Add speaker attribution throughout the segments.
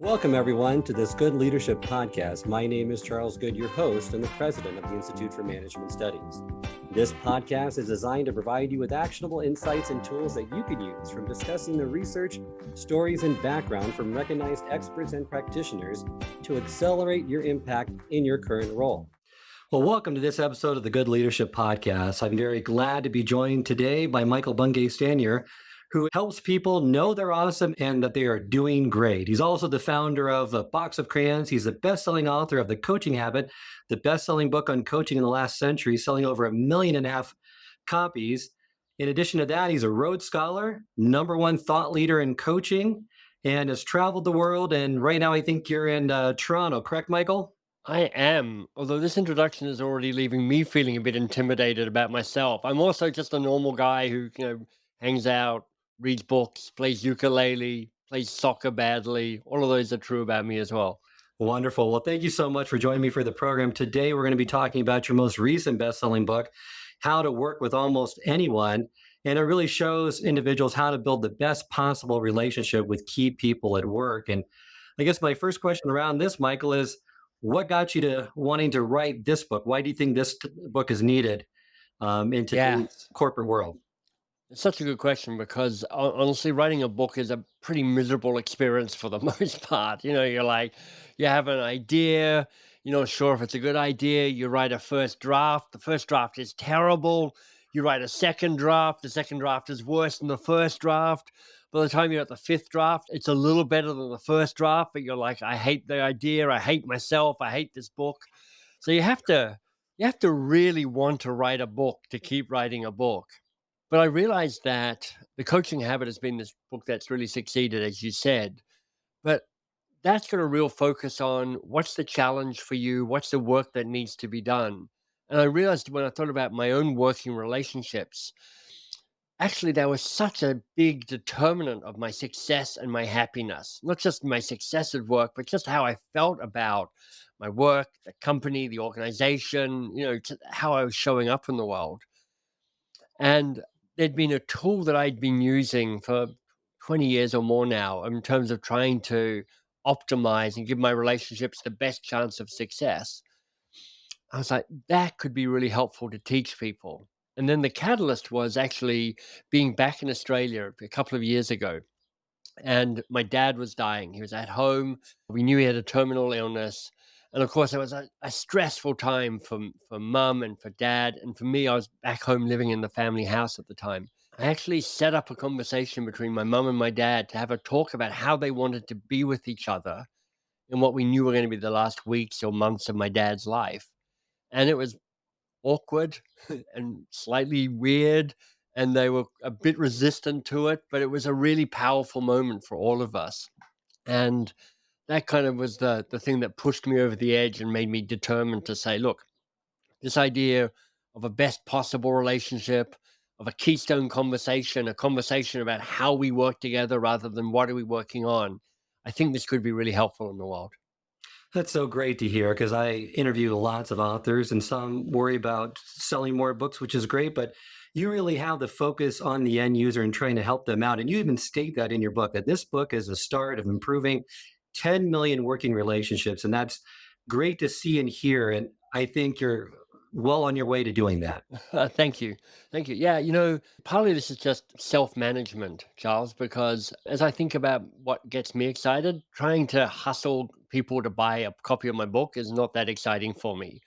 Speaker 1: Welcome, everyone, to this Good Leadership Podcast. My name is Charles Good, your host and the president of the Institute for Management Studies. This podcast is designed to provide you with actionable insights and tools that you can use from discussing the research, stories, and background from recognized experts and practitioners to accelerate your impact in your current role. Well, welcome to this episode of the Good Leadership Podcast. I'm very glad to be joined today by Michael Bungay Stanier, who helps people know they're awesome and that they are doing great. He's also the founder of A Box of Crayons. He's the best-selling author of The Coaching Habit, the best-selling book on coaching in the last century, selling over 1.5 million copies. In addition to that, he's a Rhodes Scholar, #1 thought leader in coaching, and has traveled the world. And right now, I think you're in Toronto, correct, Michael?
Speaker 2: I am, although this introduction is already leaving me feeling a bit intimidated about myself. I'm also just a normal guy who, hangs out, reads books, plays ukulele, plays soccer badly. All of those are true about me as well.
Speaker 1: Wonderful. Well, thank you so much for joining me for the program. Today, we're going to be talking about your most recent best-selling book, How to Work with Almost Anyone. And it really shows individuals how to build the best possible relationship with key people at work. And I guess my first question around this, Michael, is what got you to wanting to write this book? Why do you think this book is needed in
Speaker 2: Yeah,
Speaker 1: today's corporate world?
Speaker 2: it's such a good question because honestly, writing a book is a pretty miserable experience for the most part. You have an idea, you're not sure if it's a good idea. You write a first draft. The first draft is terrible. You write a second draft. The second draft is worse than the first draft. By the time you're at the fifth draft, it's a little better than the first draft, but you're like, I hate the idea. I hate myself. I hate this book. So you have to really want to write a book to keep writing a book. But I realized that The Coaching Habit has been this book that's really succeeded, as you said. But that's got a real focus on what's the challenge for you, what's the work that needs to be done. And I realized when I thought about my own working relationships, actually, that was such a big determinant of my success and my happiness. Not just my success at work, but just how I felt about my work, the company, the organization, how I was showing up in the world. And there'd been a tool that I'd been using for 20 years or more now in terms of trying to optimize and give my relationships the best chance of success. I was like, that could be really helpful to teach people. And then the catalyst was actually being back in Australia a couple of years ago. And my dad was dying. He was at home. We knew he had a terminal illness. And of course, it was a stressful time for mum and for dad. And for me, I was back home living in the family house at the time. I actually set up a conversation between my mum and my dad to have a talk about how they wanted to be with each other in what we knew were going to be the last weeks or months of my dad's life. And it was awkward and slightly weird, and they were a bit resistant to it, but it was a really powerful moment for all of us. And that kind of was the thing that pushed me over the edge and made me determined to say, look, this idea of a best possible relationship, of a keystone conversation, a conversation about how we work together rather than what are we working on. I think this could be really helpful in the world.
Speaker 1: That's so great to hear because I interview lots of authors and some worry about selling more books, which is great, but you really have the focus on the end user and trying to help them out. And you even state that in your book, that this book is a start of improving 10 million working relationships. And that's great to see and hear. And I think you're well on your way to doing that.
Speaker 2: Thank you. Thank you. Yeah, partly this is just self management, Charles, because as I think about what gets me excited, trying to hustle people to buy a copy of my book is not that exciting for me.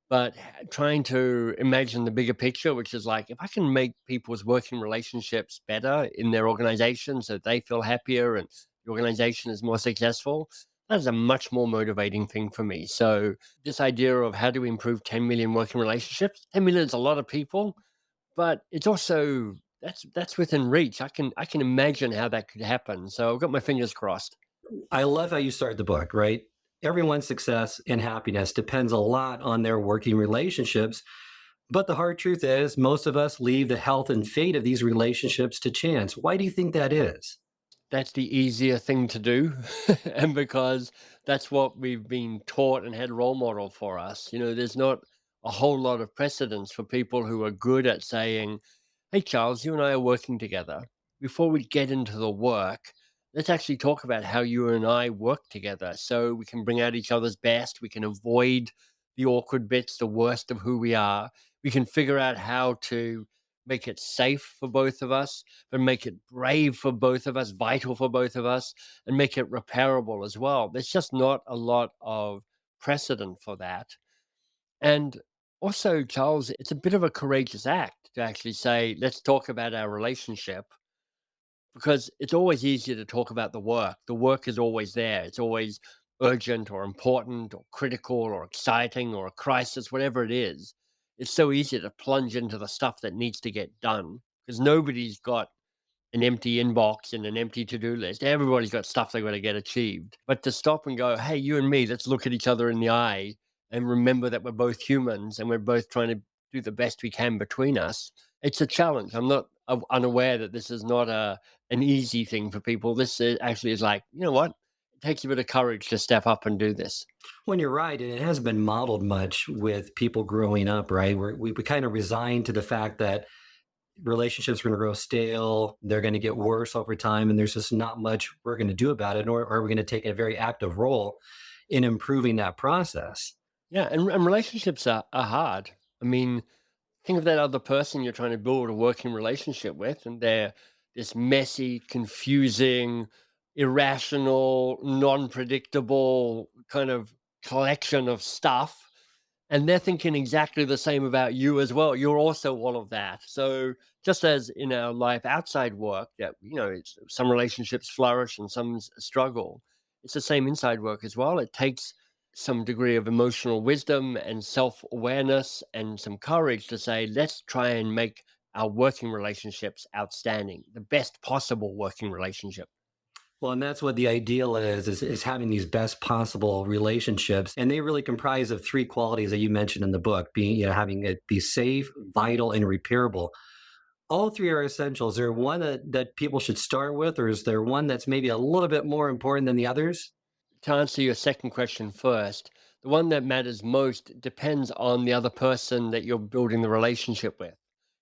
Speaker 2: But trying to imagine the bigger picture, which is like, if I can make people's working relationships better in their organization so they feel happier and the organization is more successful, that is a much more motivating thing for me. So this idea of how do we improve 10 million working relationships? 10 million is a lot of people, but it's also that's within reach. I can imagine how that could happen. So I've got my fingers crossed.
Speaker 1: I love how you start the book, right? Everyone's success and happiness depends a lot on their working relationships. But the hard truth is, most of us leave the health and fate of these relationships to chance. Why do you think that is?
Speaker 2: That's the easier thing to do. And because that's what we've been taught and had role model for us. There's not a whole lot of precedence for people who are good at saying, hey, Charles, you and I are working together. Before we get into the work, let's actually talk about how you and I work together so we can bring out each other's best. We can avoid the awkward bits, the worst of who we are. We can figure out how to make it safe for both of us, but make it brave for both of us, vital for both of us, and make it repairable as well. There's just not a lot of precedent for that. And also, Charles, it's a bit of a courageous act to actually say, let's talk about our relationship, because it's always easier to talk about the work. The work is always there. It's always urgent or important or critical or exciting or a crisis, whatever it is. It's so easy to plunge into the stuff that needs to get done because nobody's got an empty inbox and an empty to-do list. Everybody's got stuff they got to get achieved. But to stop and go, hey, you and me, let's look at each other in the eye and remember that we're both humans and we're both trying to do the best we can between us. It's a challenge. I'm not unaware that this is not an easy thing for people. This actually is like, you know what? It takes a bit of courage to step up and do this.
Speaker 1: When you're right, and it hasn't been modeled much with people growing up, right? We kind of resigned to the fact that relationships are going to grow stale, they're going to get worse over time, and there's just not much we're going to do about it, nor are we going to take a very active role in improving that process.
Speaker 2: Yeah, and relationships are hard. I mean, think of that other person you're trying to build a working relationship with, and they're this messy, confusing, irrational, non-predictable kind of collection of stuff, and they're thinking exactly the same about you as well. You're also all of that. So just as in our life outside work, that some relationships flourish and some struggle, it's the same inside work as well. It takes some degree of emotional wisdom and self-awareness and some courage to say, let's try and make our working relationships outstanding, the best possible working relationship.
Speaker 1: Well, and that's what the ideal is having these best possible relationships. And they really comprise of three qualities that you mentioned in the book, being, having it be safe, vital, and repairable. All three are essential. Is there one that people should start with, or is there one that's maybe a little bit more important than the others?
Speaker 2: To answer your second question first, the one that matters most depends on the other person that you're building the relationship with.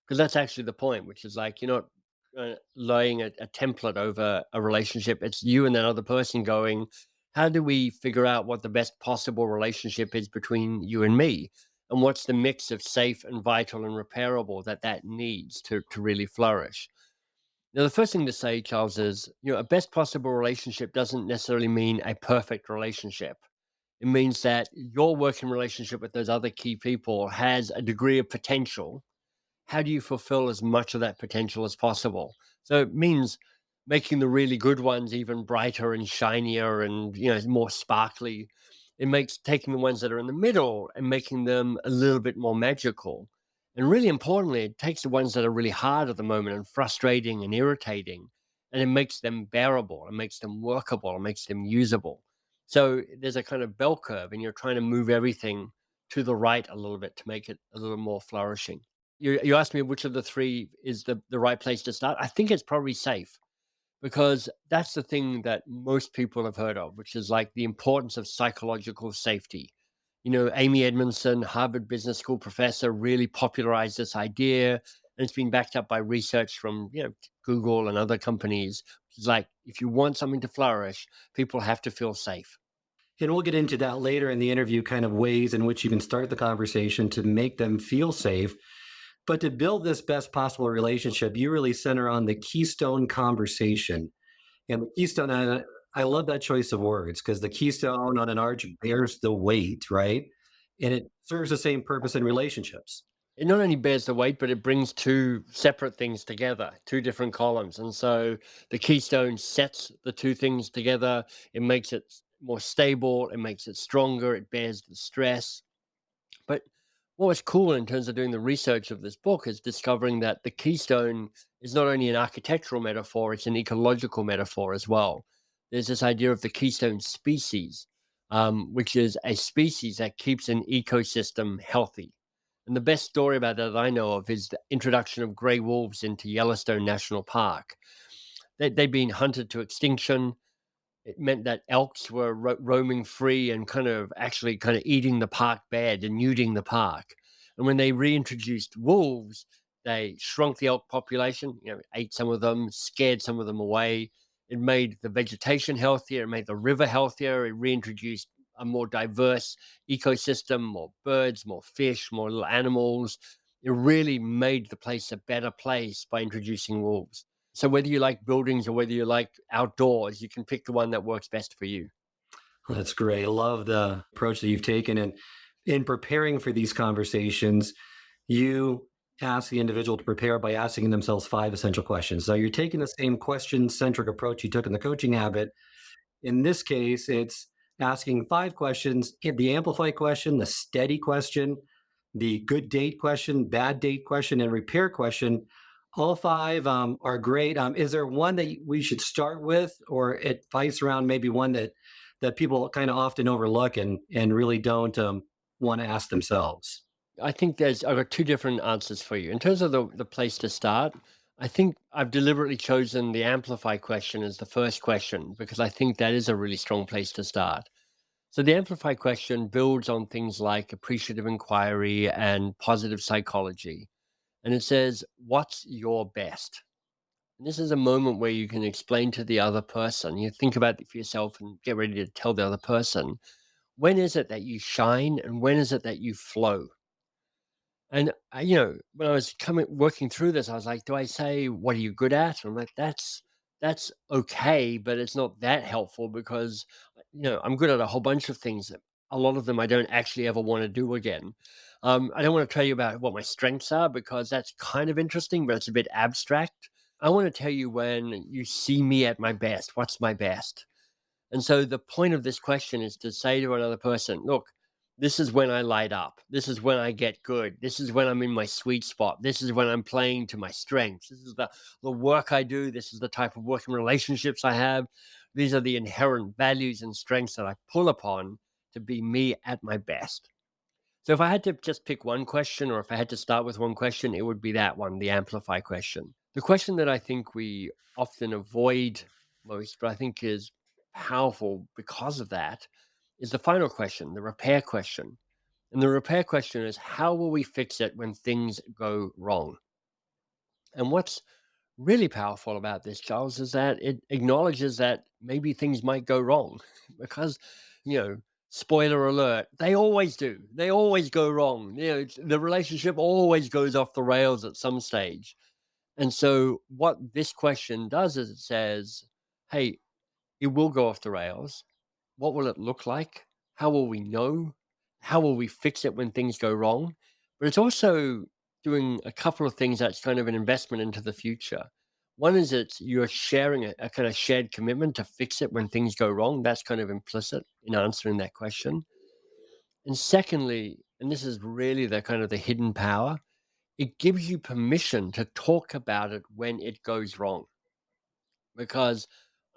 Speaker 2: Because that's actually the point, which is like you're not laying a template over a relationship. It's you and that other person going, how do we figure out what the best possible relationship is between you and me? And what's the mix of safe and vital and repairable that needs to really flourish? Now, the first thing to say, Charles, is a best possible relationship doesn't necessarily mean a perfect relationship. It means that your working relationship with those other key people has a degree of potential. How do you fulfill as much of that potential as possible? So it means making the really good ones even brighter and shinier and more sparkly. It makes taking the ones that are in the middle and making them a little bit more magical. And really importantly, it takes the ones that are really hard at the moment and frustrating and irritating, and it makes them bearable, it makes them workable, it makes them usable. So there's a kind of bell curve, and you're trying to move everything to the right a little bit to make it a little more flourishing. You asked me which of the 3 is the right place to start. I think it's probably safe, because that's the thing that most people have heard of, which is like the importance of psychological safety. Amy Edmondson, Harvard Business School professor, really popularized this idea, and it's been backed up by research from, Google and other companies. It's like if you want something to flourish, people have to feel safe.
Speaker 1: And we'll get into that later in the interview, kind of ways in which you can start the conversation to make them feel safe. But to build this best possible relationship, you really center on the Keystone conversation. And the Keystone, I love that choice of words because the Keystone on an arch bears the weight, right? And it serves the same purpose in relationships.
Speaker 2: It not only bears the weight, but it brings 2 separate things together, 2 different columns. And so the keystone sets the 2 things together. It makes it more stable. It makes it stronger. It bears the stress. But what was cool in terms of doing the research of this book is discovering that the keystone is not only an architectural metaphor, it's an ecological metaphor as well. There's this idea of the keystone species, which is a species that keeps an ecosystem healthy. And the best story about that I know of is the introduction of gray wolves into Yellowstone National Park. They'd been hunted to extinction. It meant that elks were roaming free and kind of eating the park bed and nuding the park. And when they reintroduced wolves, they shrunk the elk population, ate some of them, scared some of them away, It made the vegetation healthier, it made the river healthier, it reintroduced a more diverse ecosystem, more birds, more fish, more little animals. It really made the place a better place by introducing wolves. So whether you like buildings or whether you like outdoors, you can pick the one that works best for you.
Speaker 1: That's great. I love the approach that you've taken. And in preparing for these conversations, you ask the individual to prepare by asking themselves five essential questions. So you're taking the same question centric approach you took in the coaching habit. In this case, it's asking five questions: the amplify question, the steady question, the good date question, bad date question, and repair question. All five are great. Is there one that we should start with, or advice around maybe one that people kind of often overlook and really don't want to ask themselves?
Speaker 2: I think I've got two different answers for you. In terms of the place to start, I think I've deliberately chosen the amplify question as the first question because I think that is a really strong place to start. So the amplify question builds on things like appreciative inquiry and positive psychology. And it says, what's your best? And this is a moment where you can explain to the other person, you think about it for yourself and get ready to tell the other person, when is it that you shine and when is it that you flow? And when I was coming working through this, I was like, do I say, what are you good at? And I'm like, that's okay, but it's not that helpful because I'm good at a whole bunch of things. A lot of them I don't actually ever want to do again. I don't want to tell you about what my strengths are because that's kind of interesting, but it's a bit abstract. I want to tell you when you see me at my best, what's my best? And so the point of this question is to say to another person, look, this is when I light up. This is when I get good. This is when I'm in my sweet spot. This is when I'm playing to my strengths. This is the work I do. This is the type of working relationships I have. These are the inherent values and strengths that I pull upon to be me at my best. So if I had to just pick one question, or if I had to start with one question, it would be that one, the amplify question. The question that I think we often avoid most, but I think is powerful because of that, is the final question, the repair question. And the repair question is, how will we fix it when things go wrong? And what's really powerful about this, Charles, is that it acknowledges that maybe things might go wrong because, you know, spoiler alert, they always do. They always go wrong. The relationship always goes off the rails at some stage. And so, what this question does is it says, hey, it will go off the rails. What will it look like? How will we know? How will we fix it when things go wrong? But it's also doing a couple of things that's kind of an investment into the future. One is you're sharing a kind of shared commitment to fix it when things go wrong. That's kind of implicit in answering that question. And secondly, and this is really the kind of the hidden power, it gives you permission to talk about it when it goes wrong because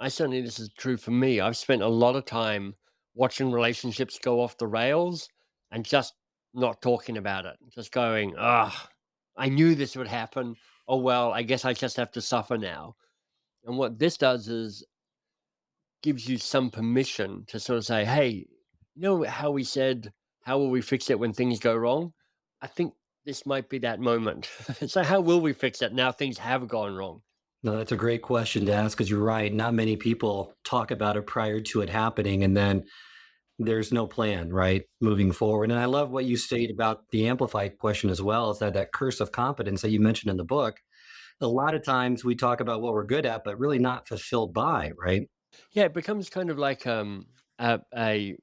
Speaker 2: I certainly this is true for me. I've spent a lot of time watching relationships go off the rails and just not talking about it, just going, ah, I knew this would happen. Oh, well, I guess I just have to suffer now. And what this does is gives you some permission to sort of say, hey, how we said, how will we fix it when things go wrong? I think this might be that moment. So, how will we fix it now things have gone wrong?
Speaker 1: No, that's a great question to ask because you're right. Not many people talk about it prior to it happening, and then there's no plan, right, moving forward. And I love what you state about the amplified question as well, is that curse of competence that you mentioned in the book. A lot of times we talk about what we're good at, but really not fulfilled by, right?
Speaker 2: Yeah, it becomes kind of like a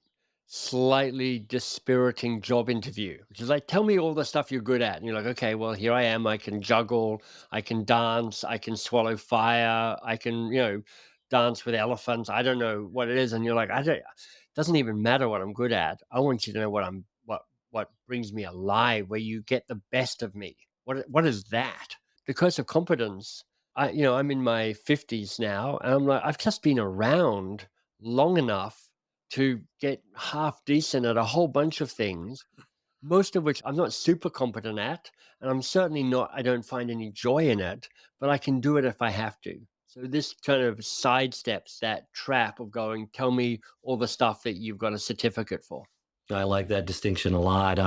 Speaker 2: slightly dispiriting job interview, which is like, tell me all the stuff you're good at. And you're like, okay, well, here I am. I can juggle, I can dance, I can swallow fire, I can, dance with elephants. I don't know what it is. And you're like, I don't, it doesn't even matter what I'm good at. I want you to know what brings me alive, where you get the best of me. What is that? Because of competence, I'm in my 50s now, and I'm like, I've just been around long enough to get half decent at a whole bunch of things, most of which I'm not super competent at, and I'm certainly not, I don't find any joy in it, but I can do it if I have to. So this kind of sidesteps that trap of going, tell me all the stuff that you've got a certificate for.
Speaker 1: I like that distinction a lot.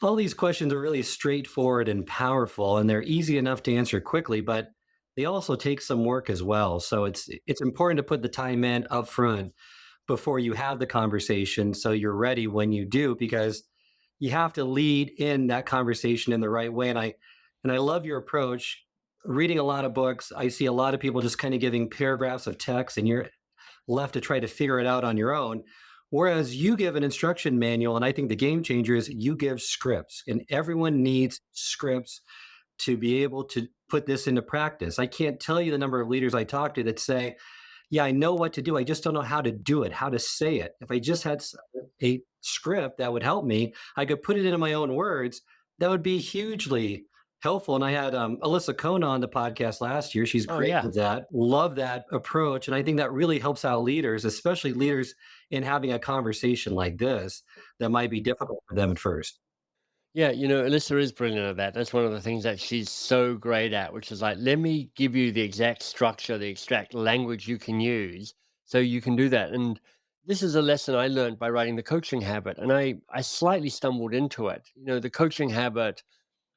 Speaker 1: All these questions are really straightforward and powerful, and they're easy enough to answer quickly, but they also take some work as well. So it's important to put the time in up front before you have the conversation so you're ready when you do, because you have to lead in that conversation in the right way. And I love your approach. Reading a lot of books, I see a lot of people just kind of giving paragraphs of text, and you're left to try to figure it out on your own. Whereas you give an instruction manual, and I think the game changer is you give scripts, and everyone needs scripts to be able to put this into practice. I can't tell you the number of leaders I talk to that say, yeah, I know what to do. I just don't know how to do it, how to say it. If I just had a script that would help me, I could put it into my own words. That would be hugely helpful. And I had Alyssa Kona on the podcast last year. She's
Speaker 2: Oh
Speaker 1: great
Speaker 2: yeah.
Speaker 1: with that. Love that approach. And I think that really helps out leaders, especially leaders in having a conversation like this that might be difficult for them at first.
Speaker 2: Yeah, Alyssa is brilliant at that. That's one of the things that she's so great at, which is like, let me give you the exact structure, the exact language you can use so you can do that. And this is a lesson I learned by writing The Coaching Habit. And I slightly stumbled into it. The Coaching Habit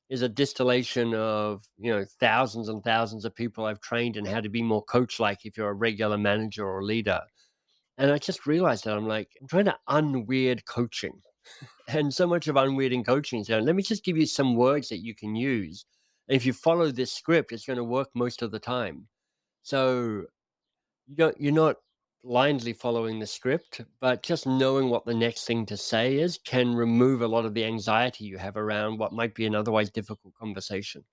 Speaker 2: is a distillation of, thousands and thousands of people I've trained in how to be more coach like if you're a regular manager or leader. And I just realized that I'm like, I'm trying to unweird coaching. And so much of unweirding coaching is let me just give you some words that you can use. And if you follow this script, it's going to work most of the time. So you're not blindly following the script, but just knowing what the next thing to say is can remove a lot of the anxiety you have around what might be an otherwise difficult conversation.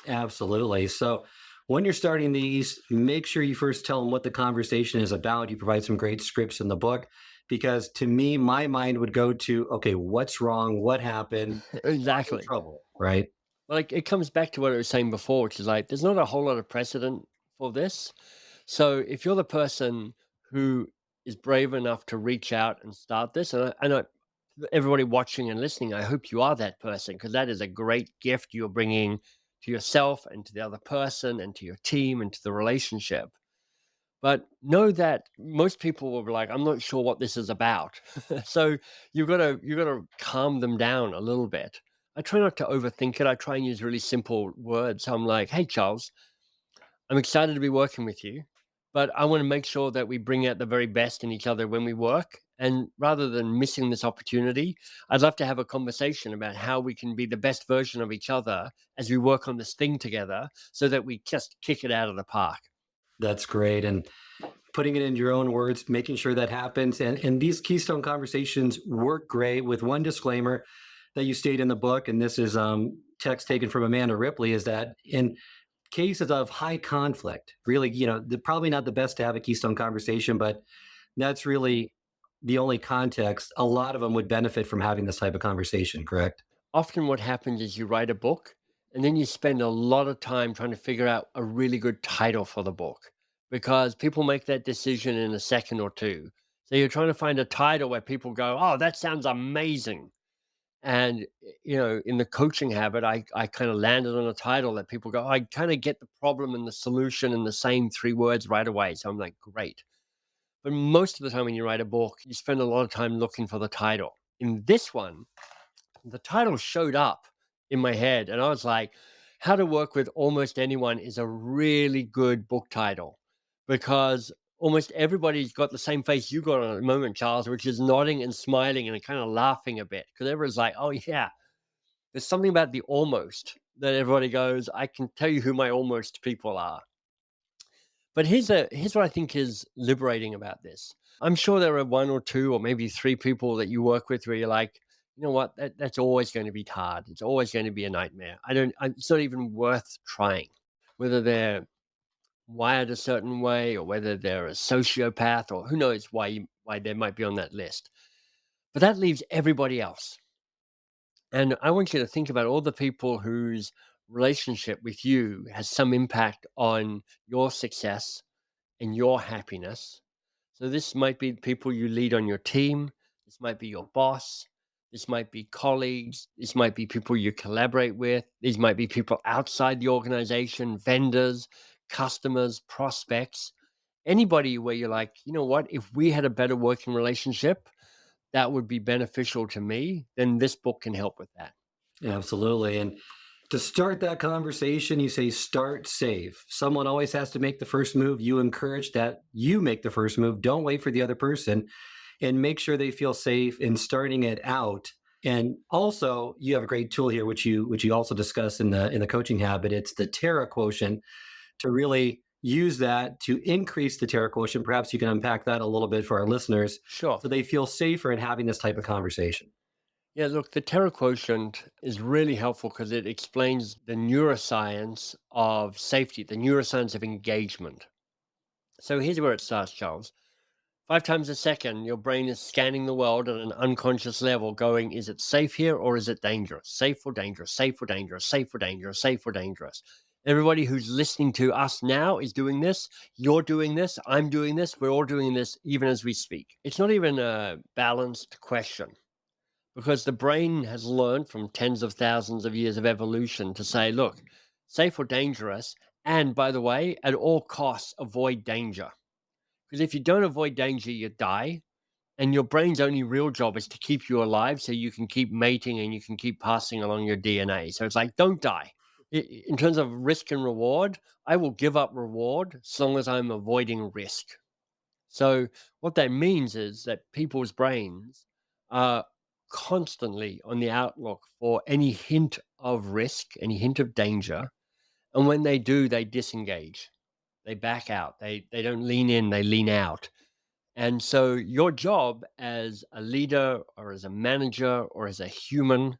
Speaker 1: Absolutely. So when you're starting these, make sure you first tell them what the conversation is about. You provide some great scripts in the book, because to me, my mind would go to, okay, what's wrong? What happened? I'm in
Speaker 2: Exactly.
Speaker 1: trouble, right?
Speaker 2: Like, it comes back to what I was saying before, which is like, there's not a whole lot of precedent for this. So if you're the person who is brave enough to reach out and start this, and I everybody watching and listening, I hope you are that person because that is a great gift you're bringing to yourself and to the other person and to your team and to the relationship. But know that most people will be like, I'm not sure what this is about. So you gotta calm them down a little bit. I try not to overthink it. I try and use really simple words. So I'm like, hey Charles, I'm excited to be working with you, but I want to make sure that we bring out the very best in each other when we work. And rather than missing this opportunity, I'd love to have a conversation about how we can be the best version of each other as we work on this thing together so that we just kick it out of the park.
Speaker 1: That's great. And putting it in your own words, making sure that happens. And these Keystone conversations work great with one disclaimer that you state in the book. And this is text taken from Amanda Ripley, is that in cases of high conflict, really, probably not the best to have a Keystone conversation, but that's really the only context. A lot of them would benefit from having this type of conversation, correct?
Speaker 2: Often what happens is you write a book and then you spend a lot of time trying to figure out a really good title for the book because people make that decision in a second or two. So you're trying to find a title where people go, "Oh, that sounds amazing." And in the coaching habit, I kind of landed on a title that people go, "Oh, I kind of get the problem and the solution in the same three words right away." So I'm like, "Great." But most of the time when you write a book, you spend a lot of time looking for the title. In this one, the title showed up in my head and I was like, How to Work with Almost Anyone is a really good book title because almost everybody's got the same face you got on at the moment, Charles, which is nodding and smiling and kind of laughing a bit because everyone's like, oh, yeah, there's something about the almost that everybody goes, I can tell you who my almost people are. But here's what I think is liberating about this. I'm sure there are one or two or maybe three people that you work with where you're like, you know what, that's always going to be hard. It's always going to be a nightmare. It's not even worth trying. Whether they're wired a certain way or whether they're a sociopath or who knows why they might be on that list. But that leaves everybody else. And I want you to think about all the people whose relationship with you has some impact on your success and your happiness. So this might be people you lead on your team. This might be your boss. This might be colleagues. This might be people you collaborate with. These might be people outside the organization, vendors, customers, prospects, anybody where you're like, you know what, if we had a better working relationship, that would be beneficial to me, then this book can help with that.
Speaker 1: Absolutely. And To start that conversation, you say start safe. Someone always has to make the first move. You encourage that you make the first move. Don't wait for the other person and make sure they feel safe in starting it out. And also, you have a great tool here, which you also discuss in the coaching habit. It's the TERA quotient to really use that to increase the TERA quotient. Perhaps you can unpack that a little bit for our listeners
Speaker 2: Sure.
Speaker 1: so they feel safer in having this type of conversation.
Speaker 2: Yeah, look, the terror quotient is really helpful because it explains the neuroscience of safety, the neuroscience of engagement. So here's where it starts, Charles. 5 times a second, your brain is scanning the world at an unconscious level, going, is it safe here or is it dangerous? Safe or dangerous? Safe or dangerous? Safe or dangerous? Safe or dangerous? Everybody who's listening to us now is doing this. You're doing this. I'm doing this. We're all doing this even as we speak. It's not even a balanced question because the brain has learned from tens of thousands of years of evolution to say, look, safe or dangerous. And by the way, at all costs, avoid danger. Because if you don't avoid danger, you die. And your brain's only real job is to keep you alive so you can keep mating and you can keep passing along your DNA. So it's like, don't die. In terms of risk and reward, I will give up reward as long as I'm avoiding risk. So what that means is that people's brains are constantly on the outlook for any hint of risk, any hint of danger. And when they do, they disengage. They back out. They don't lean in, they lean out. And so your job as a leader or as a manager or as a human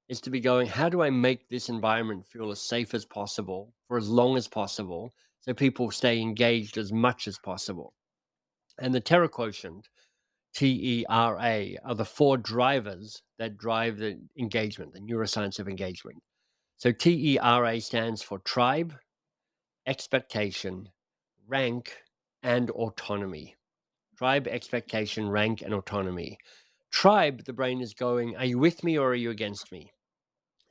Speaker 2: is to be going, how do I make this environment feel as safe as possible for as long as possible so people stay engaged as much as possible? And the terror quotient, TERA, are the four drivers that drive the engagement, the neuroscience of engagement. So TERA stands for tribe, expectation, rank, and autonomy. Tribe, expectation, rank, and autonomy. Tribe, the brain is going, are you with me or are you against me?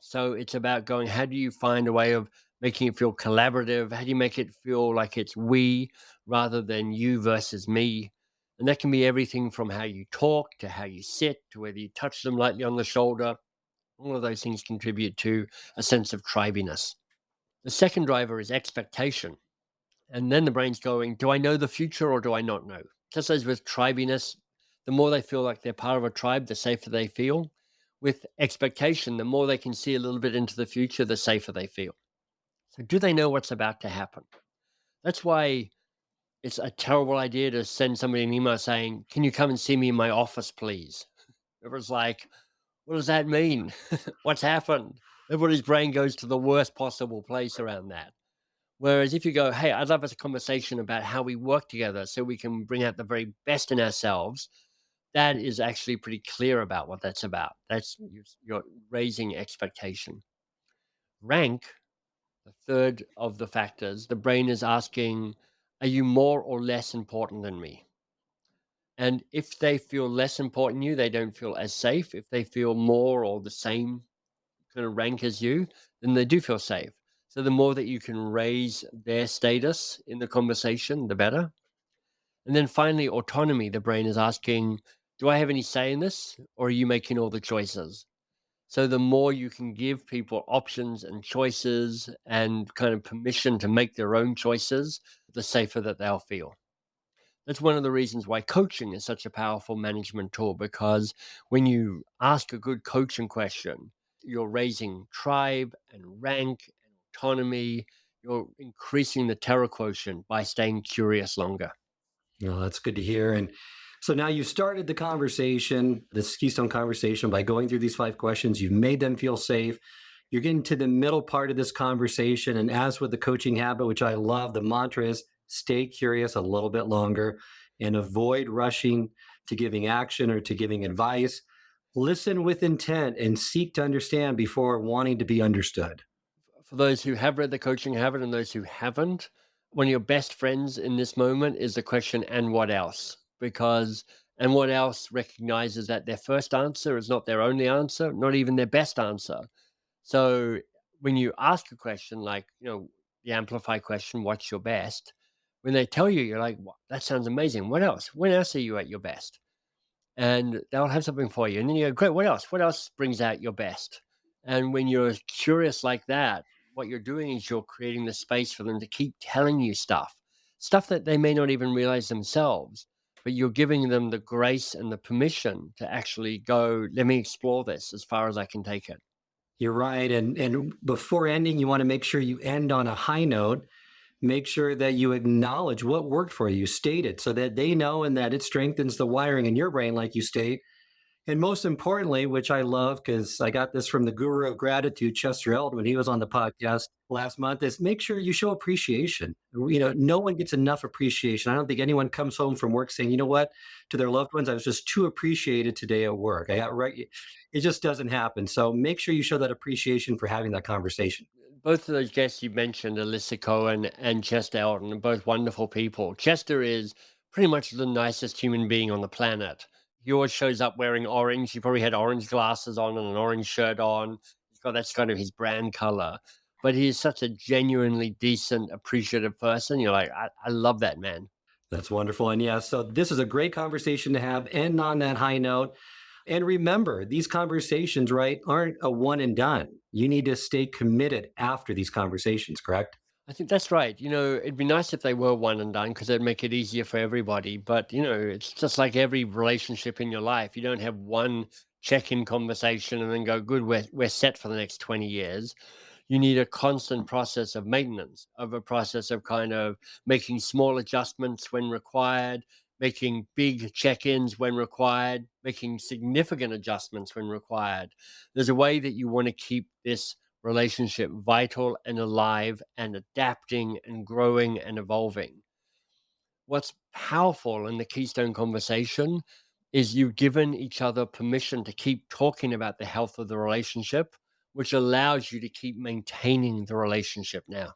Speaker 2: So it's about going, how do you find a way of making it feel collaborative? How do you make it feel like it's we rather than you versus me? And that can be everything from how you talk to how you sit to whether you touch them lightly on the shoulder. All of those things contribute to a sense of tribiness. The second driver is expectation. And then the brain's going, do I know the future or do I not know? Just as with tribiness, the more they feel like they're part of a tribe, the safer they feel. With expectation, the more they can see a little bit into the future, the safer they feel. So, do they know what's about to happen? That's why it's a terrible idea to send somebody an email saying, can you come and see me in my office, please? Everyone's like, what does that mean? What's happened? Everybody's brain goes to the worst possible place around that. Whereas if you go, hey, I'd love us a conversation about how we work together so we can bring out the very best in ourselves, that is actually pretty clear about what that's about. That's you're raising expectation. Rank, the third of the factors, the brain is asking, are you more or less important than me? And if they feel less important than you, they don't feel as safe. If they feel more or the same kind of rank as you, then they do feel safe. So the more that you can raise their status in the conversation, the better. And then finally, autonomy. The brain is asking, do I have any say in this? Or are you making all the choices? So the more you can give people options and choices and kind of permission to make their own choices, the safer that they'll feel. That's one of the reasons why coaching is such a powerful management tool, because when you ask a good coaching question, you're raising tribe and rank and autonomy. You're increasing the terror quotient by staying curious longer.
Speaker 1: Well, that's good to hear. And so now you started the conversation, this Keystone conversation, by going through these 5 questions. You've made them feel safe. You're getting to the middle part of this conversation. And as with the coaching habit, which I love, the mantra is stay curious a little bit longer and avoid rushing to giving action or to giving advice. Listen with intent and seek to understand before wanting to be understood.
Speaker 2: For those who have read the coaching habit and those who haven't, one of your best friends in this moment is the question, and what else? Because, and what else recognizes that their first answer is not their only answer, not even their best answer. So when you ask a question like, the Amplify question, what's your best? When they tell you, you're like, "Wow, that sounds amazing. What else? When else are you at your best?" And they'll have something for you. And then you go, great, what else? What else brings out your best? And when you're curious like that, what you're doing is you're creating the space for them to keep telling you stuff that they may not even realize themselves, but you're giving them the grace and the permission to actually go, let me explore this as far as I can take it.
Speaker 1: You're right. And before ending, you want to make sure you end on a high note. Make sure that you acknowledge what worked for you, state it so that they know and that it strengthens the wiring in your brain, like you state. And most importantly, which I love because I got this from the guru of gratitude, Chester Eld, when he was on the podcast last month, is make sure you show appreciation. No one gets enough appreciation. I don't think anyone comes home from work saying, you know what, to their loved ones, I was just too appreciated today at work. I got right. It just doesn't happen. So make sure you show that appreciation for having that conversation.
Speaker 2: Both of those guests you mentioned, Alyssa Cohen and Chester Elton, are both wonderful people. Chester is pretty much the nicest human being on the planet. He always shows up wearing orange. He probably had orange glasses on and an orange shirt on. That's kind of his brand color. But he is such a genuinely decent, appreciative person. You're like, I love that man.
Speaker 1: That's wonderful. And yeah, so this is a great conversation to have. End on that high note. And remember, these conversations, right, aren't a one and done. You need to stay committed after these conversations, correct?
Speaker 2: I think that's right. It'd be nice if they were one and done because it'd make it easier for everybody. But, it's just like every relationship in your life. You don't have one check in conversation and then go, good, we're set for the next 20 years. You need a constant process of maintenance, of a process of kind of making small adjustments when required, making big check ins when required, making significant adjustments when required. There's a way that you want to keep this relationship vital and alive and adapting and growing and evolving. What's powerful in the Keystone conversation is you've given each other permission to keep talking about the health of the relationship, which allows you to keep maintaining the relationship now.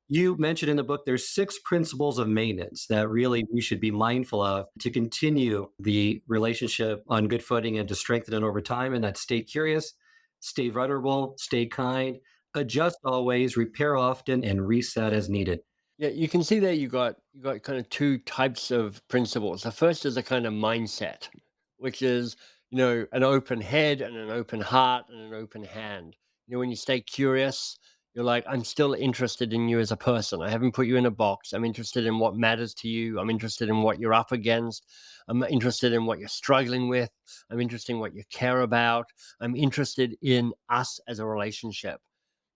Speaker 1: You mentioned in the book there's 6 principles of maintenance that really we should be mindful of to continue the relationship on good footing and to strengthen it over time. And that's stay curious, stay vulnerable, stay kind, adjust always, repair often, and reset as needed.
Speaker 2: Yeah, you can see there you got kind of two types of principles. The first is a kind of mindset, which is, an open head and an open heart and an open hand. When you stay curious, you're like, I'm still interested in you as a person. I haven't put you in a box. I'm interested in what matters to you. I'm interested in what you're up against. I'm interested in what you're struggling with. I'm interested in what you care about. I'm interested in us as a relationship.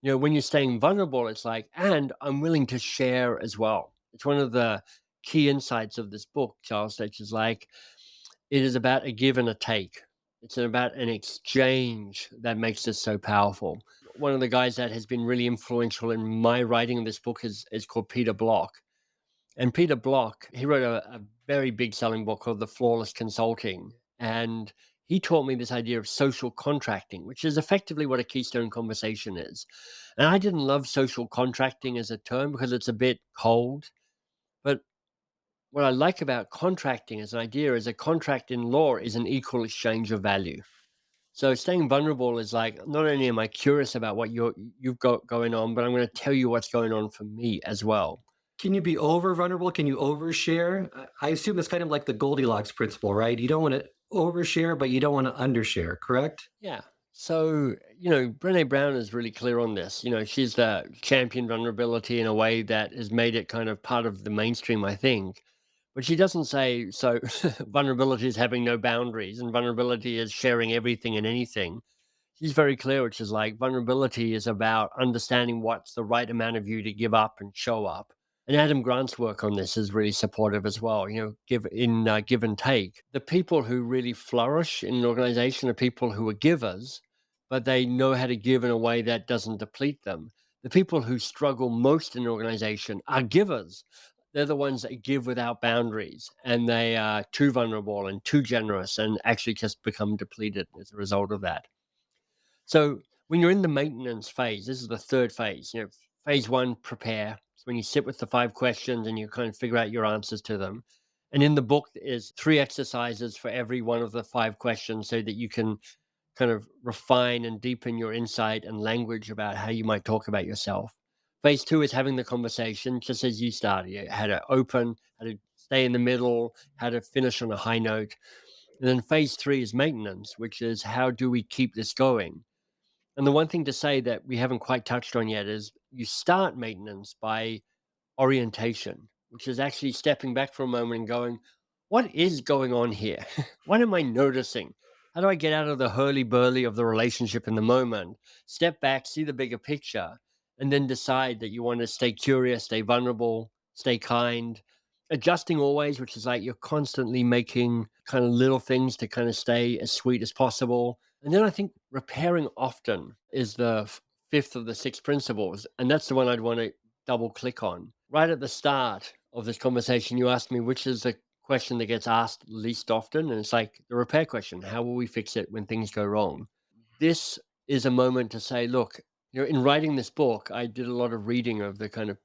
Speaker 2: When you're staying vulnerable, it's like, and I'm willing to share as well. It's one of the key insights of this book, Charles, which is like, it is about a give and a take. It's about an exchange that makes this so powerful. One of the guys that has been really influential in my writing of this book is called Peter Block. And Peter Block, he wrote a very big selling book called The Flawless Consulting. And he taught me this idea of social contracting, which is effectively what a Keystone conversation is. And I didn't love social contracting as a term because it's a bit cold. But what I like about contracting as an idea is a contract in law is an equal exchange of value. So staying vulnerable is like, not only am I curious about what you've got going on, but I'm going to tell you what's going on for me as well.
Speaker 1: Can you be over vulnerable? Can you overshare? I assume it's kind of like the Goldilocks principle, right? You don't want to overshare, but you don't want to undershare, correct?
Speaker 2: Yeah. So, Brene Brown is really clear on this. She's the champion vulnerability in a way that has made it kind of part of the mainstream, I think. But she doesn't say so vulnerability is having no boundaries and vulnerability is sharing everything and anything. She's very clear, which is like vulnerability is about understanding what's the right amount of you to give up and show up. And Adam Grant's work on this is really supportive as well. Give and take. The people who really flourish in an organization are people who are givers, but they know how to give in a way that doesn't deplete them. The people who struggle most in an organization are givers. They're the ones that give without boundaries, and they are too vulnerable and too generous, and actually just become depleted as a result of that. So when you're in the maintenance phase, this is the third phase. Phase one, prepare. So when you sit with the 5 questions and you kind of figure out your answers to them. And in the book is 3 exercises for every one of the 5 questions so that you can kind of refine and deepen your insight and language about how you might talk about yourself. Phase two is having the conversation, just as you started. How to open, how to stay in the middle, how to finish on a high note. And then phase three is maintenance, which is how do we keep this going? And the one thing to say that we haven't quite touched on yet is you start maintenance by orientation, which is actually stepping back for a moment and going, what is going on here? What am I noticing? How do I get out of the hurly burly of the relationship in the moment, step back, see the bigger picture, and then decide that you want to stay curious, stay vulnerable, stay kind, adjusting always, which is like you're constantly making kind of little things to kind of stay as sweet as possible. And then I think repairing often is the fifth of the six principles. And that's the one I'd want to double click on. Right at the start of this conversation, you asked me which is the question that gets asked least often. And it's like the repair question: how will we fix it when things go wrong? This is a moment to say, look, in writing this book, I did a lot of reading of the kind of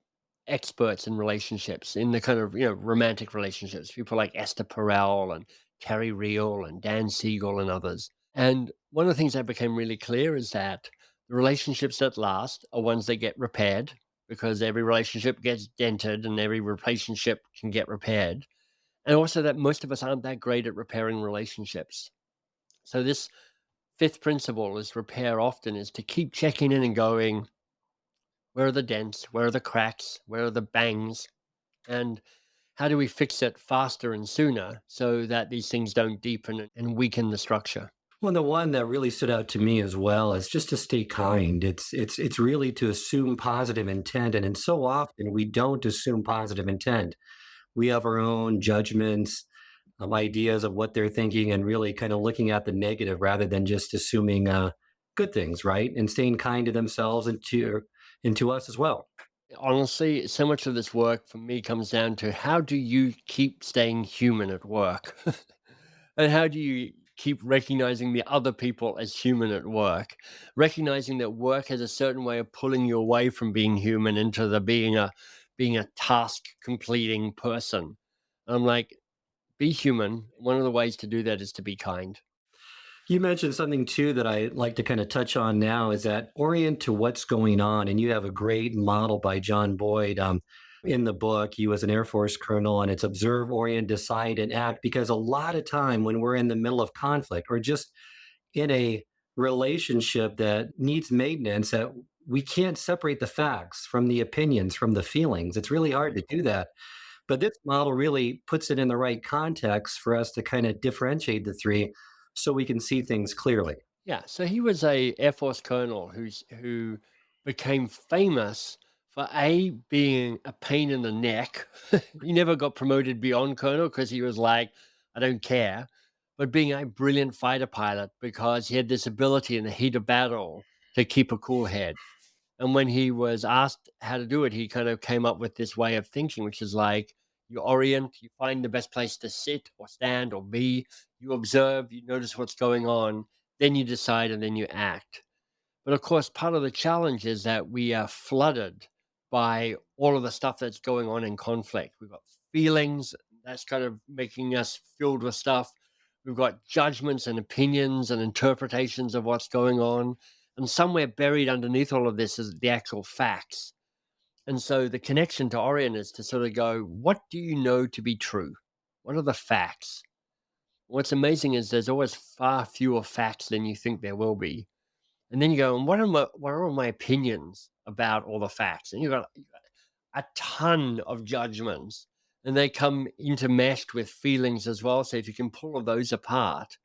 Speaker 2: experts in relationships, in the kind of, romantic relationships, people like Esther Perel and Terry Real and Dan Siegel and others. And one of the things that became really clear is that the relationships that last are ones that get repaired, because every relationship gets dented and every relationship can get repaired. And also that most of us aren't that great at repairing relationships. So this fifth principle is repair often, is to keep checking in and going, where are the dents? Where are the cracks? Where are the bangs? And how do we fix it faster and sooner so that these things don't deepen and weaken the structure?
Speaker 1: Well, the one that really stood out to me as well is just to stay kind. It's really to assume positive intent, and so often we don't assume positive intent. We have our own judgments, ideas of what they're thinking, and really kind of looking at the negative rather than just assuming good things, right? And staying kind to themselves and to us as well.
Speaker 2: Honestly, so much of this work for me comes down to how do you keep staying human at work? And how do you keep recognizing the other people as human at work? Recognizing that work has a certain way of pulling you away from being human into the being a task completing person. I'm like, be human. One of the ways to do that is to be kind.
Speaker 1: You mentioned something too that I like to kind of touch on now is that orient to what's going on. And you have a great model by John Boyd in the book. He was an Air Force colonel, and it's observe, orient, decide, and act. Because a lot of time when we're in the middle of conflict or just in a relationship that needs maintenance, that we can't separate the facts from the opinions, from the feelings. It's really hard to do that. But this model really puts it in the right context for us to kind of differentiate the three so we can see things clearly.
Speaker 2: Yeah, so he was a Air Force colonel who became famous for being a pain in the neck. He never got promoted beyond colonel because he was like, I don't care, but being a brilliant fighter pilot because he had this ability in the heat of battle to keep a cool head. And when he was asked how to do it, he kind of came up with this way of thinking, which is like you orient, you find the best place to sit or stand or be, you observe, you notice what's going on, then you decide and then you act. But of course, part of the challenge is that we are flooded by all of the stuff that's going on in conflict. We've got feelings that's kind of making us filled with stuff. We've got judgments and opinions and interpretations of what's going on. And somewhere buried underneath all of this is the actual facts. And so the connection to Orient is to sort of go, what do you know to be true? What are the facts? What's amazing is there's always far fewer facts than you think there will be. And then you go, and what are my opinions about all the facts? And you got a ton of judgments, and they come intermeshed with feelings as well. So if you can pull all those apart,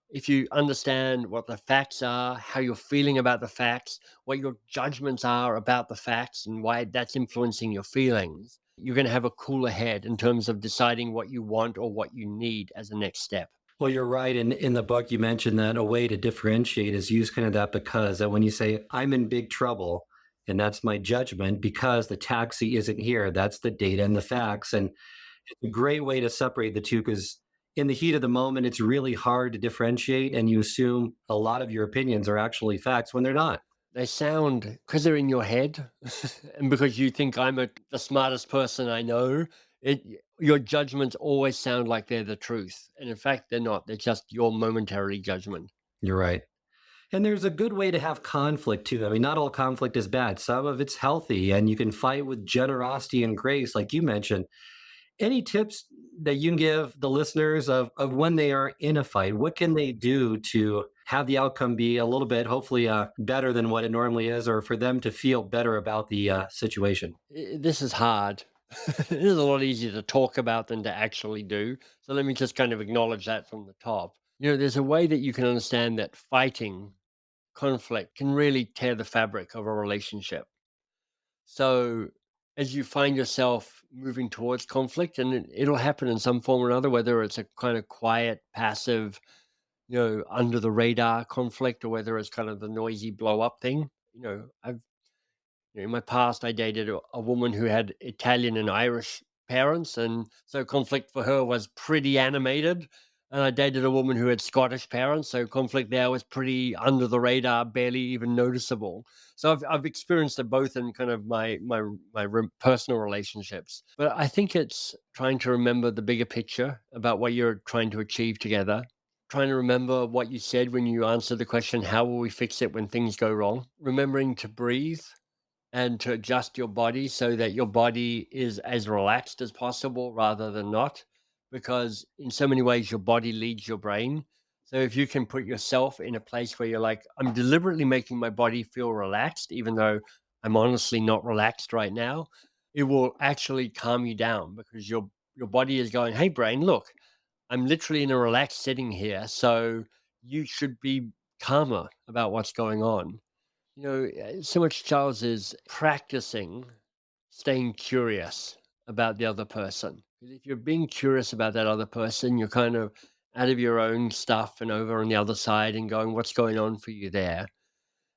Speaker 2: if you understand what the facts are, how you're feeling about the facts, what your judgments are about the facts, and why that's influencing your feelings, you're going to have a cooler head in terms of deciding what you want or what you need as the next step.
Speaker 1: Well, you're right. In the book, you mentioned that a way to differentiate is use kind of that because that when you say, I'm in big trouble, and that's my judgment because the taxi isn't here, that's the data and the facts. And it's a great way to separate the two because in the heat of the moment, it's really hard to differentiate, and you assume a lot of your opinions are actually facts when they're not.
Speaker 2: They sound, because they're in your head, and because you think the smartest person I know, your judgments always sound like they're the truth, and in fact, they're not. They're just your momentary judgment.
Speaker 1: You're right. And there's a good way to have conflict too. I mean, not all conflict is bad. Some of it's healthy, and you can fight with generosity and grace, like you mentioned. Any tips that you can give the listeners of when they are in a fight? What can they do to have the outcome be a little bit, hopefully, better than what it normally is, or for them to feel better about the situation.
Speaker 2: This is hard. It is a lot easier to talk about than to actually do. So let me just kind of acknowledge that from the top. There's a way that you can understand that fighting conflict can really tear the fabric of a relationship. So as you find yourself moving towards conflict, and it'll happen in some form or another, whether it's a kind of quiet, passive, under the radar conflict, or whether it's kind of the noisy blow up thing. I've In my past, I dated a woman who had Italian and Irish parents, and so conflict for her was pretty animated. And I dated a woman who had Scottish parents, so conflict there was pretty under the radar, barely even noticeable. So I've experienced it both in kind of my personal relationships. But I think it's trying to remember the bigger picture about what you're trying to achieve together. Trying to remember what you said when you answered the question, how will we fix it when things go wrong? Remembering to breathe and to adjust your body so that your body is as relaxed as possible rather than not. Because in so many ways, your body leads your brain. So if you can put yourself in a place where you're like, I'm deliberately making my body feel relaxed, even though I'm honestly not relaxed right now, it will actually calm you down because your body is going, hey brain, look, I'm literally in a relaxed setting here. So you should be calmer about what's going on. So much Charles is practicing staying curious about the other person. 'Cause if you're being curious about that other person, you're kind of out of your own stuff and over on the other side and going, what's going on for you there?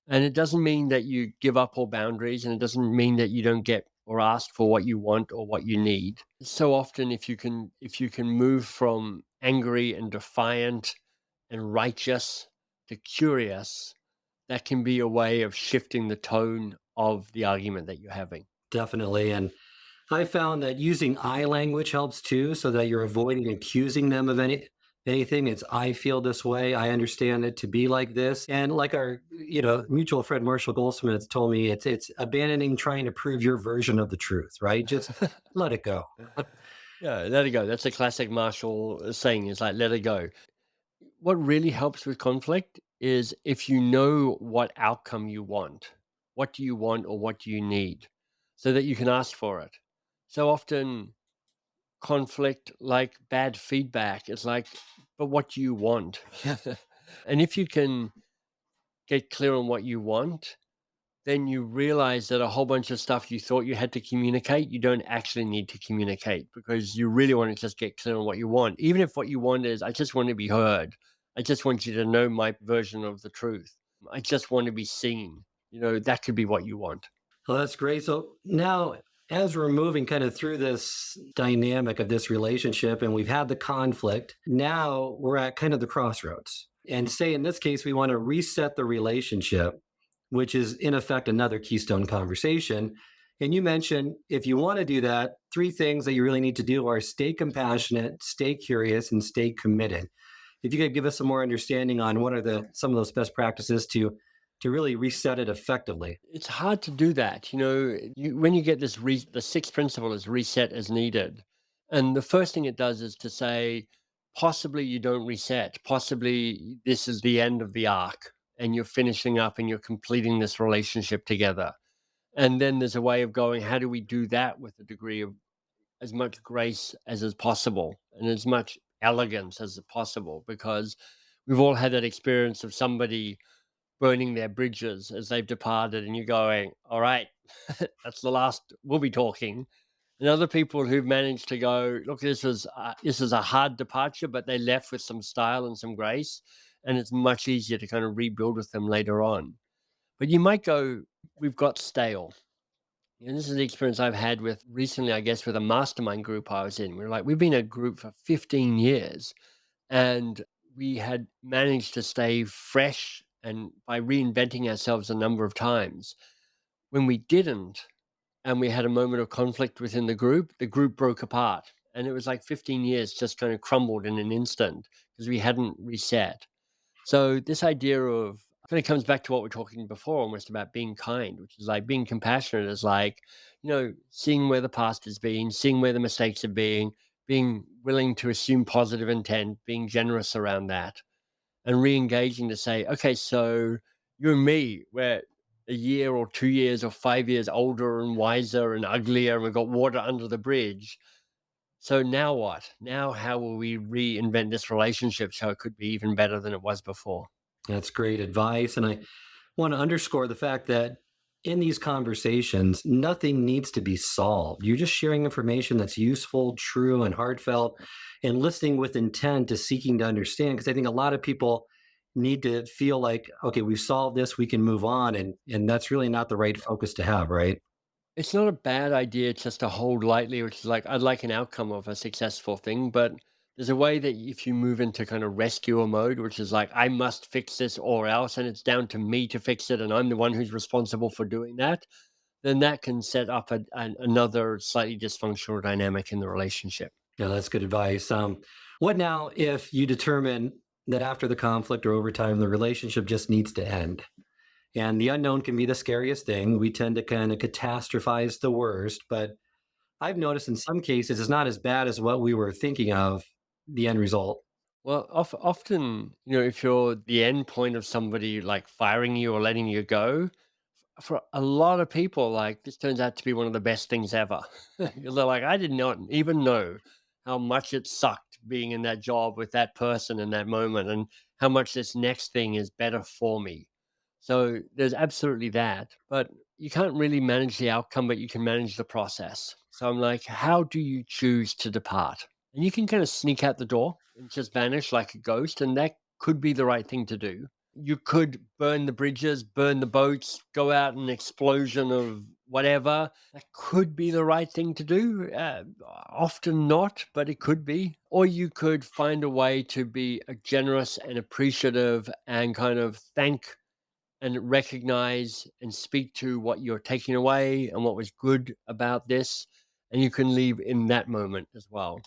Speaker 2: And it doesn't mean that you give up all boundaries, and it doesn't mean that you don't get or ask for what you want or what you need. So often if you can move from angry and defiant and righteous to curious, that can be a way of shifting the tone of the argument that you're having.
Speaker 1: Definitely. And I found that using I language helps too, so that you're avoiding accusing them of anything. It's I feel this way. I understand it to be like this. And like our, mutual friend Marshall Goldsmith told me, it's abandoning trying to prove your version of the truth, right? Just let it go.
Speaker 2: Yeah, let it go. That's a classic Marshall saying. It's like, let it go. What really helps with conflict is if you know what outcome you want. What do you want or what do you need? So that you can ask for it. So often, conflict, like bad feedback, is like, but what do you want? And if you can get clear on what you want, then you realize that a whole bunch of stuff you thought you had to communicate, you don't actually need to communicate because you really want to just get clear on what you want. Even if what you want is, I just want to be heard. I just want you to know my version of the truth. I just want to be seen. That could be what you want.
Speaker 1: Well, that's great. So now, as we're moving kind of through this dynamic of this relationship and we've had the conflict, now we're at kind of the crossroads. And say in this case, we want to reset the relationship, which is in effect another Keystone conversation. And you mentioned if you want to do that, three things that you really need to do are stay compassionate, stay curious, and stay committed. If you could give us some more understanding on what are some of those best practices to really reset it effectively.
Speaker 2: It's hard to do that. When you get the sixth principle is reset as needed. And the first thing it does is to say, possibly you don't reset. Possibly this is the end of the arc and you're finishing up and you're completing this relationship together. And then there's a way of going, how do we do that with a degree of as much grace as is possible and as much elegance as possible? Because we've all had that experience of somebody burning their bridges as they've departed, and you're going, all right, that's the last we'll be talking. And other people who've managed to go, look, this is a hard departure, but they left with some style and some grace, and it's much easier to kind of rebuild with them later on. But you might go, we've got stale. And this is the experience I've had with recently, I guess, with a mastermind group I was in. We've been a group for 15 years, and we had managed to stay fresh and by reinventing ourselves a number of times. When we didn't, and we had a moment of conflict within the group broke apart. And it was like 15 years just kind of crumbled in an instant because we hadn't reset. So this idea of kind of comes back to what we're talking before, almost about being kind, which is like being compassionate is like, seeing where the past has been, seeing where the mistakes have been, being willing to assume positive intent, being generous around that. and re-engaging to say, okay, so you and me, we're a year or 2 years or 5 years older and wiser and uglier, and we've got water under the bridge. So now what? Now, how will we reinvent this relationship so it could be even better than it was before?
Speaker 1: That's great advice. And I want to underscore the fact that in these conversations, nothing needs to be solved. You're just sharing information that's useful, true, and heartfelt, and listening with intent to seeking to understand. Because I think a lot of people need to feel like, okay, we've solved this, we can move on. And that's really not the right focus to have, right?
Speaker 2: It's not a bad idea just to hold lightly, which is like, I'd like an outcome of a successful thing, but there's a way that if you move into kind of rescuer mode, which is like, I must fix this or else, and it's down to me to fix it, and I'm the one who's responsible for doing that, then that can set up another slightly dysfunctional dynamic in the relationship.
Speaker 1: Yeah, that's good advice. What now if you determine that after the conflict or over time, the relationship just needs to end? And the unknown can be the scariest thing. We tend to kind of catastrophize the worst, but I've noticed in some cases it's not as bad as what we were thinking of the end result.
Speaker 2: Well, often, if you're the end point of somebody like firing you or letting you go, for a lot of people, like, this turns out to be one of the best things ever. 'Cause they're like, I did not even know how much it sucked being in that job with that person in that moment, and how much this next thing is better for me. So there's absolutely that. But you can't really manage the outcome, but you can manage the process. So I'm like, how do you choose to depart? And you can kind of sneak out the door and just vanish like a ghost. And that could be the right thing to do. You could burn the bridges, burn the boats, go out in an explosion of whatever. That could be the right thing to do. Often not, but it could be. Or you could find a way to be generous and appreciative and kind of thank and recognize and speak to what you're taking away and what was good about this. And you can leave in that moment as well.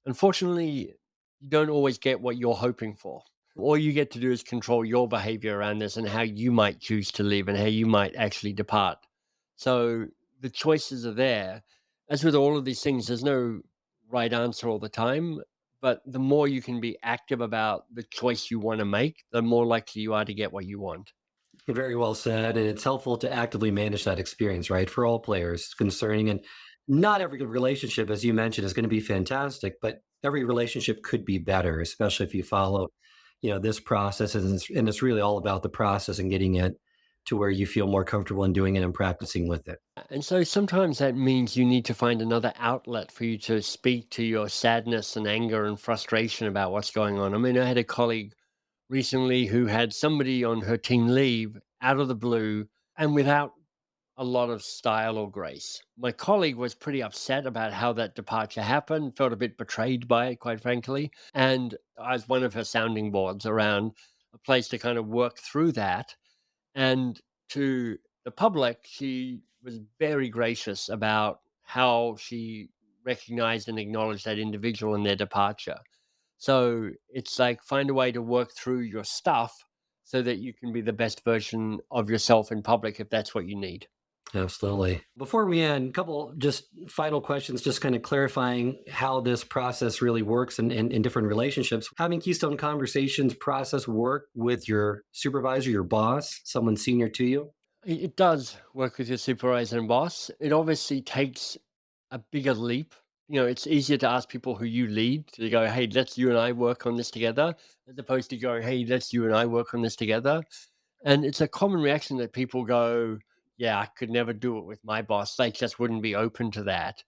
Speaker 2: Unfortunately, you don't always get what you're hoping for. All you get to do is control your behavior around this and how you might choose to live and how you might actually depart. So the choices are there. As with all of these things, there's no right answer all the time. But the more you can be active about the choice you want to make, the more likely you are to get what you want.
Speaker 1: Very well said. And it's helpful to actively manage that experience, right? For all players concerning. And not every relationship, as you mentioned, is going to be fantastic, but every relationship could be better, especially if you follow, this process. And it's really all about the process and getting it to where you feel more comfortable in doing it and practicing with it.
Speaker 2: And so sometimes that means you need to find another outlet for you to speak to your sadness and anger and frustration about what's going on. I mean, I had a colleague recently who had somebody on her team leave out of the blue and without a lot of style or grace. My colleague was pretty upset about how that departure happened, felt a bit betrayed by it, quite frankly. And I was one of her sounding boards around a place to kind of work through that. And to the public, she was very gracious about how she recognized and acknowledged that individual in their departure. So it's like, find a way to work through your stuff so that you can be the best version of yourself in public if that's what you need.
Speaker 1: Absolutely. Before we end, a couple just final questions, just kind of clarifying how this process really works in different relationships. Having Keystone Conversations process work with your supervisor, your boss, someone senior to you?
Speaker 2: It does work with your supervisor and boss. It obviously takes a bigger leap. It's easier to ask people who you lead to go, hey, let's you and I work on this together, as opposed to going, hey, let's you and I work on this together. And it's a common reaction that people go, yeah, I could never do it with my boss. They just wouldn't be open to that.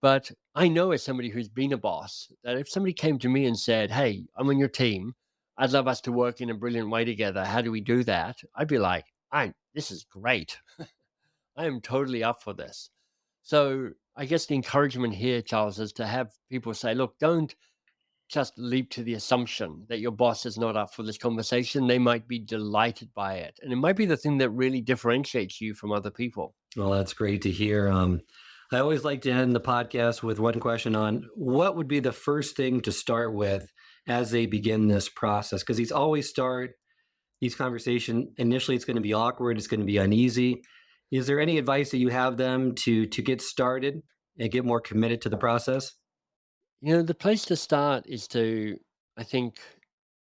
Speaker 2: But I know, as somebody who's been a boss, that if somebody came to me and said, hey, I'm on your team, I'd love us to work in a brilliant way together. How do we do that? I'd be like, this is great. I am totally up for this. So I guess the encouragement here, Charles, is to have people say, look, don't just leap to the assumption that your boss is not up for this conversation. They might be delighted by it. And it might be the thing that really differentiates you from other people.
Speaker 1: Well, that's great to hear. I always like to end the podcast with one question on what would be the first thing to start with as they begin this process? Because these always start these conversation initially it's going to be awkward, it's going to be uneasy. Is there any advice that you have them to get started and get more committed to the process?
Speaker 2: The place to start is to, I think,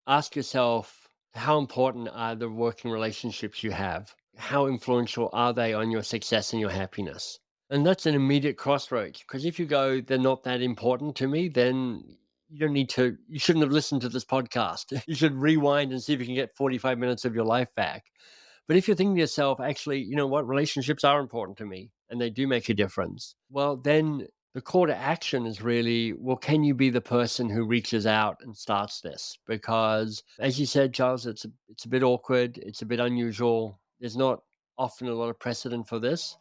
Speaker 2: ask yourself, how important are the working relationships you have? How influential are they on your success and your happiness? And that's an immediate crossroads, because if you go, they're not that important to me, then you shouldn't have listened to this podcast. You should rewind and see if you can get 45 minutes of your life back. But if you're thinking to yourself, actually, you know what, relationships are important to me and they do make a difference, well, then the call to action is really, well, can you be the person who reaches out and starts this? Because as you said, Charles, it's a bit awkward, it's a bit unusual. There's not often a lot of precedent for this.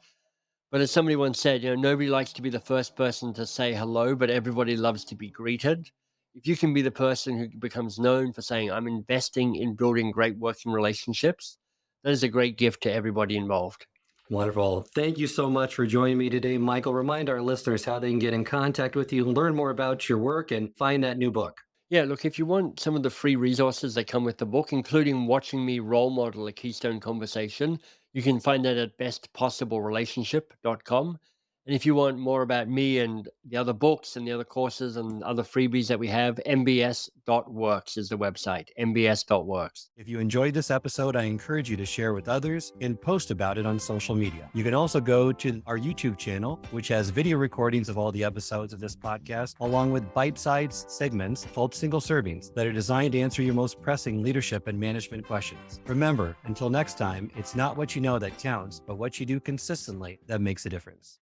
Speaker 2: But as somebody once said, nobody likes to be the first person to say hello, but everybody loves to be greeted. If you can be the person who becomes known for saying, I'm investing in building great working relationships, that is a great gift to everybody involved.
Speaker 1: Wonderful. Thank you so much for joining me today, Michael. Remind our listeners how they can get in contact with you, learn more about your work, and find that new book.
Speaker 2: Yeah, look, if you want some of the free resources that come with the book, including watching me role model a Keystone conversation, you can find that at bestpossiblerelationship.com. And if you want more about me and the other books and the other courses and other freebies that we have, mbs.works is the website, mbs.works.
Speaker 1: If you enjoyed this episode, I encourage you to share with others and post about it on social media. You can also go to our YouTube channel, which has video recordings of all the episodes of this podcast, along with bite-sized segments called single servings that are designed to answer your most pressing leadership and management questions. Remember, until next time, it's not what you know that counts, but what you do consistently that makes a difference.